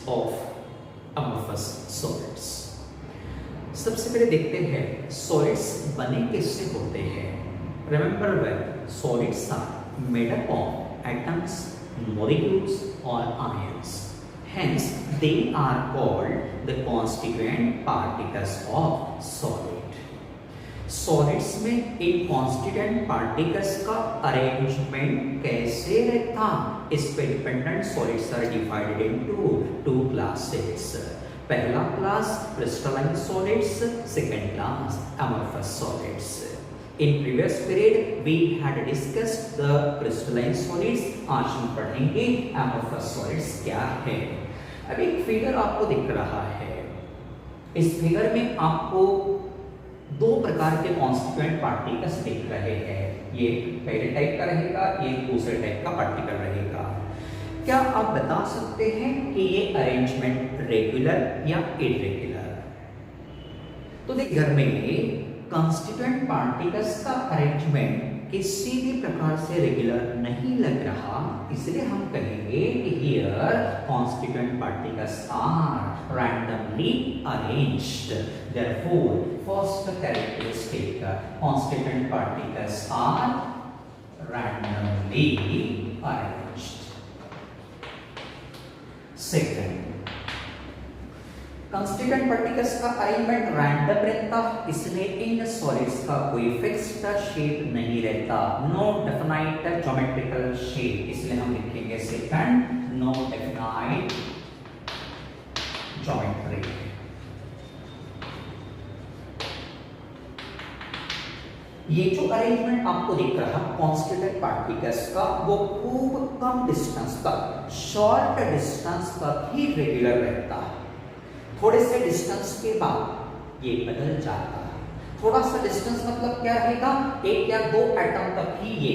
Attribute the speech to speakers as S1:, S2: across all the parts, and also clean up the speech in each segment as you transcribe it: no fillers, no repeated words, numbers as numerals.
S1: Of amorphous solids. सबसे पहले देखते हैं सॉलिड्स बने किससे होते हैं। Remember well solids are made up of atoms, molecules or ions, hence they are called the constituent particles of solid. Solids में इन कॉन्स्टिट्यूएंट पार्टिकल्स का अरेंजमेंट कैसे रहता, इस पे dependent solids are divided into two classes. पहला class crystalline solids, second class amorphous solids. In previous period we had discussed the crystalline solids। आज हम पढ़ेंगे amorphous solids क्या है। अब एक फिगर आपको दिख रहा है, इस फिगर में आपको दो प्रकार के कॉन्स्टिट्यूएंट पार्टिकल्स दिख रहे हैं। ये पहले टाइप का रहेगा, ये दूसरे टाइप का पार्टिकल रहेगा। क्या आप बता सकते हैं कि ये अरेंजमेंट रेगुलर या इरेगुलर? तो देखिए घर में कॉन्स्टिट्यूएंट पार्टिकल्स का अरेंजमेंट किसी भी प्रकार से रेगुलर नहीं लग रहा, इसलिए हम कहेंगे कि here constituent particles are randomly arranged. Therefore first characteristic, constituent particles are randomly arranged. Second, constituent particles का अरेंजमेंट रैंडम रहता, इसलिए इन सॉलिड्स का कोई फिक्स्ड शेप नहीं रहता, नो डेफिनाइट ज्योमेट्रिकल शेप, इसलिए हम लिखेंगे सेकंड, नो डेफिनाइट ज्योमेट्री। ये जो अरेंजमेंट आपको दिख रहा कॉन्स्टिट्यूएंट पार्टिकल्स का, वो खूब कम डिस्टेंस तक, शॉर्ट डिस्टेंस तक ही रेगुलर रहता है। थोड़े से डिस्टेंस के बाद ये बदल जाता है। थोड़ा सा डिस्टेंस मतलब क्या रहेगा, एक या दो एटम तक ही ये,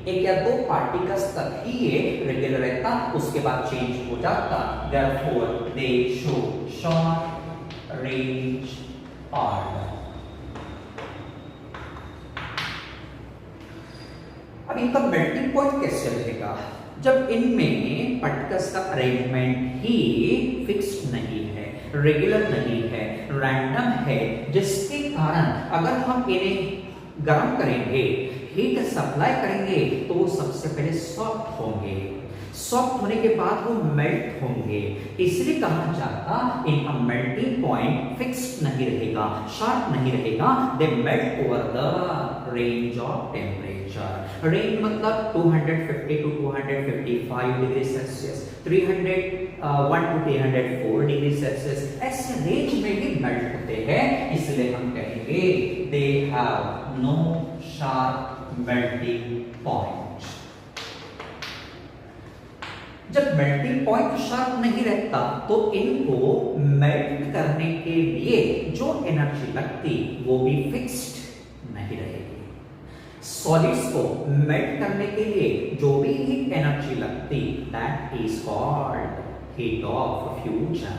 S1: एक या दो पार्टिकल्स तक ही ये रेगुलर रहता, उसके बाद चेंज हो जाता। Therefore they show short range order. अब इनका मेल्टिंग पॉइंट कैसे रहेगा, जब इनमें पार्टिकल्स का अरेंजमेंट ही फिक्स्ड नहीं है, रेगुलर नहीं है, रैंडम है, जिसके कारण अगर हम इन्हें गर्म करेंगे, हीट सप्लाई करेंगे, तो वो सबसे पहले सॉफ्ट होंगे, सॉफ्ट होने के बाद वो मेल्ट होंगे। इसलिए कहा जाता इनका मेल्टिंग पॉइंट फिक्स्ड नहीं रहेगा, शार्प नहीं रहेगा, they melt over the range of temperature. Range मतलब 250 to 255 degree Celsius, 301 to 304 degree Celsius, ऐसे रेंज में भी मेल्ट होते हैं, इसलिए हम कहेंगे they have no sharp melting point. जब मेल्टिंग पॉइंट शार्प नहीं रहता तो इनको मेल्ट करने के लिए जो एनर्जी लगती वो भी फिक्स्ड नहीं रहेगी। सॉलिड्स को मेल्ट करने के लिए जो भी हीट एनर्जी लगती that is called heat of fusion.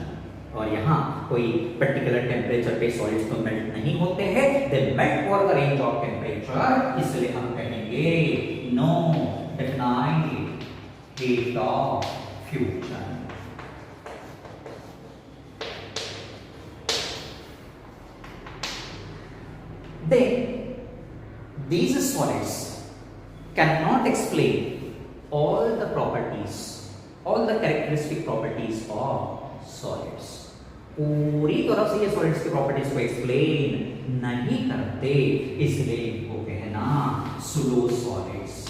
S1: और यहाँ कोई पर्टिकुलर टेम्परेचर पे सॉलिड्स तो मेल्ट नहीं होते हैं, they melt for the range of temperature, इसलिए हम कहेंगे no definite heat of fusion। Then these solids cannot explain all the properties, all the characteristic properties of solids। पूरी तरह से ये सॉलिड्स की प्रॉपर्टीज को एक्सप्लेन नहीं करते, इसलिए इनको कहना सुडो सॉलिड्स।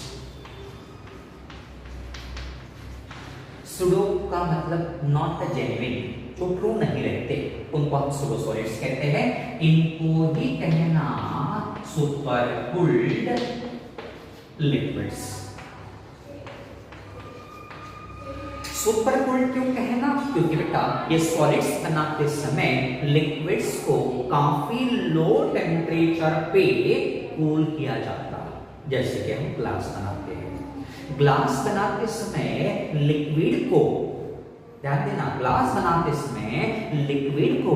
S1: सुडो का मतलब नॉट जेन्युइन, जो ट्रू नहीं रहते, उनको हम सुडो सॉलिड्स कहते हैं। इनको ही कहना super cooled liquids. Super cooled क्यों कहना, क्योंकि बेटा ये सॉलिड्स बनाते समय लिक्विड्स को काफी लो टेम्परेचर पे कूल किया जाता, जैसे कि हम ग्लास बनाते हैं। ग्लास बनाते समय लिक्विड को, ध्यान देना, ग्लास बनाते समय लिक्विड को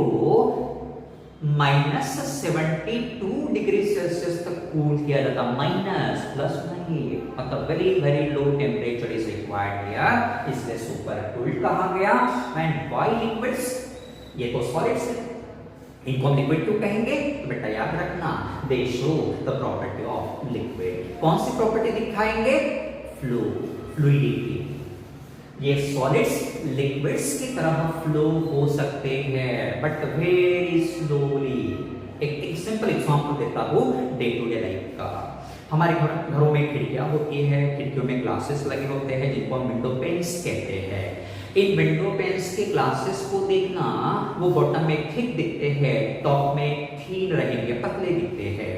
S1: -72 डिग्री सेल्सियस तक कूल किया जाता, माइनस प्लस नहीं, मतलब very very low temperature is required here, इसलिए सुपर कूल्ड कहा गया। एंड व्हाई लिक्विड्स, ये तो सॉलिड्स है, इनको हम लिक्विड क्यों कहेंगे? तो बेटा याद रखना, दे show the property of liquid. कौन सी प्रॉपर्टी दिखाएंगे? फ्लूइडिटी। ये सॉलिड्स लिक्विड्स की तरह फ्लो हो सकते हैं बट वेरी स्लोली। एक सिंपल एग्जांपल देता हूँ डे टू डे लाइफ का। हमारे घरों में खिड़कियां होती है, खिड़कियों में ग्लासेस लगे होते हैं जिनको हम विंडो पेन्स कहते हैं। इन विंडो पेन्स के ग्लासेस को देखना, वो बॉटम में थिक दिखते हैं, टॉप में थीन रहेंगे, पतले दिखते हैं।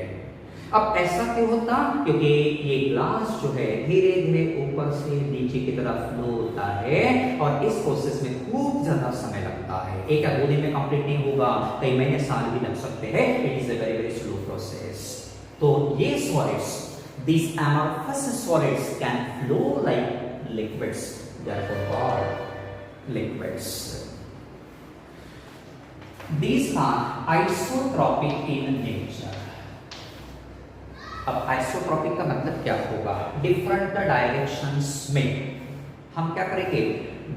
S1: अब ऐसा क्यों होता? क्योंकि ये ग्लास जो है धीरे धीरे ऊपर से नीचे की तरफ फ्लो होता है और इस प्रोसेस में खूब ज्यादा समय लगता है। एक या 2 दिन में कंप्लीट नहीं होगा, कई महीने साल भी लग सकते हैं। It is a very very slow process. तो ये solids, these amorphous solids can flow like liquids, therefore called liquids. These are isotropic in nature. अब आइसोट्रोपिक का मतलब क्या होगा? डिफरेंट डायरेक्शंस में हम क्या करेंगे?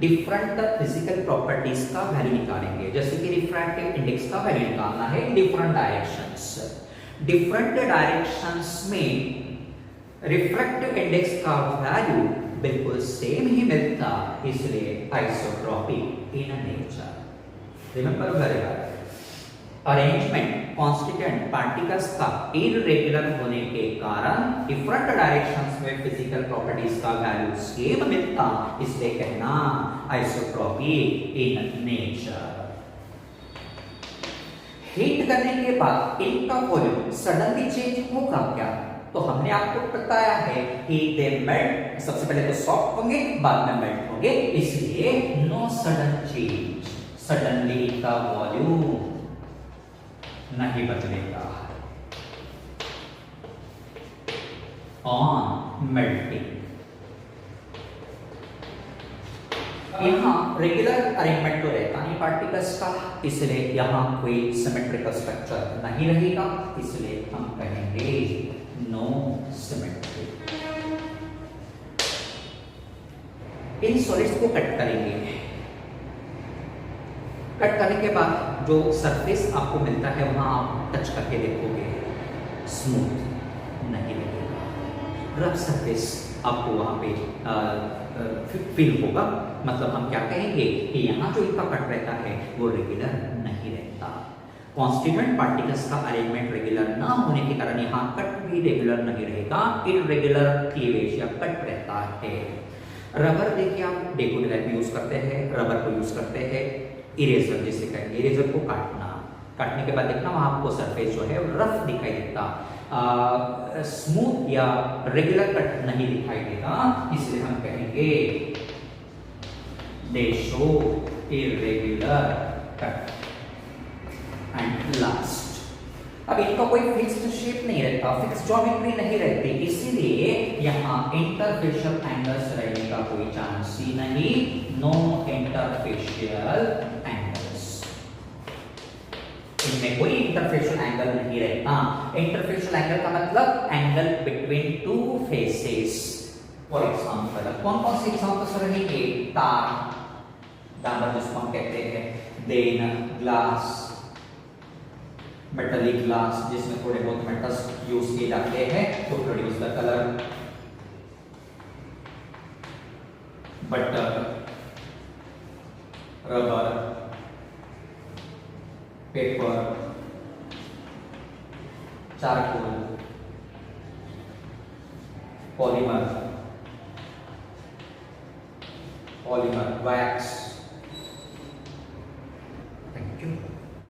S1: डिफरेंट फिजिकल प्रॉपर्टीज का वैल्यू निकालेंगे। जैसे कि रिफ्रैक्टिव इंडेक्स का वैल्यू निकालना है डिफरेंट डायरेक्शंस। डिफरेंट डायरेक्शंस में रिफ्रैक्टिव इंडेक्स का वैल्यू बिल्कुल सेम ही मिलता, इसलिए isotropic in nature. Remember very well, arrangement constituent particles का इररेगुलर होने के कारण डिफरेंट डायरेक्शंस में फिजिकल प्रॉपर्टीज का वैल्यू सेम मिलता, इसलिए कहना आइसोट्रोपिक इन नेचर। हीट करने के बाद इनका वॉल्यूम सडनली चेंज होगा क्या? तो हमने आपको बताया है कि दे मेल्ट, सबसे पहले तो सॉफ्ट होंगे, बाद में मेल्ट होंगे, इसलिए नो सडन चेंज, सडनली का वॉल्यूम नहीं बदलेगा ऑन मेल्टिंग। यहां रेगुलर अरेंजमेंट तो रहता नहीं पार्टिकल्स का, इसलिए यहां कोई सिमेट्रिकल स्ट्रक्चर नहीं रहेगा, इसलिए हम कहेंगे नो सिमेट्री। इन सॉलिड्स को कट करेंगे। कट करने के बाद जो सरफेस आपको मिलता है वहां आप टच करके देखोगे स्मूथ नहीं लगेगा, रफ सरफेस आपको वहां पे फील होगा। मतलब हम क्या कहेंगे कि यहाँ जो इनका कट रहता है वो रेगुलर नहीं रहता। कॉन्स्टिट्यूएंट पार्टिकल्स का अरेंजमेंट रेगुलर ना होने के कारण यहाँ कट भी रेगुलर नहीं रहेगा, इररेगुलर क्लीवेज या कट रहता है। रबर देखिए आप डे टू डे लाइफ में यूज करते हैं, रबर को यूज करते हैं। इरेजर जिसे कहेंगे, इरेजर को काटने के बाद देखना वहां आपको सरफेस जो है रफ दिखाई देता, स्मूथ या रेगुलर कट नहीं दिखाई देगा, इसलिए हम कहेंगे दे show irregular cut. And last, अब इनका कोई फिक्स्ड शेप नहीं रहता, फिक्स्ड ज्योमेट्री नहीं रहती, इसीलिए यहाँ इंटरफेशियल एंगल्स रहने का कोई चांस ही नहीं, नो इंटरफेशियल एंगल्स। इनमें कोई इंटरफेशियल एंगल नहीं रहता। इंटरफेशियल एंगल का मतलब angle between two faces. For example कौन कौन से एग्जांपल्स रहेंगे? तार, डाबर जिसको हम कहते हैं, देन ग्लास, मेटलिक ग्लास जिसमें थोड़े बहुत मेटल्स यूज किए जाते हैं to produce the colour, butter, rubber, paper, charcoal, polymer, wax,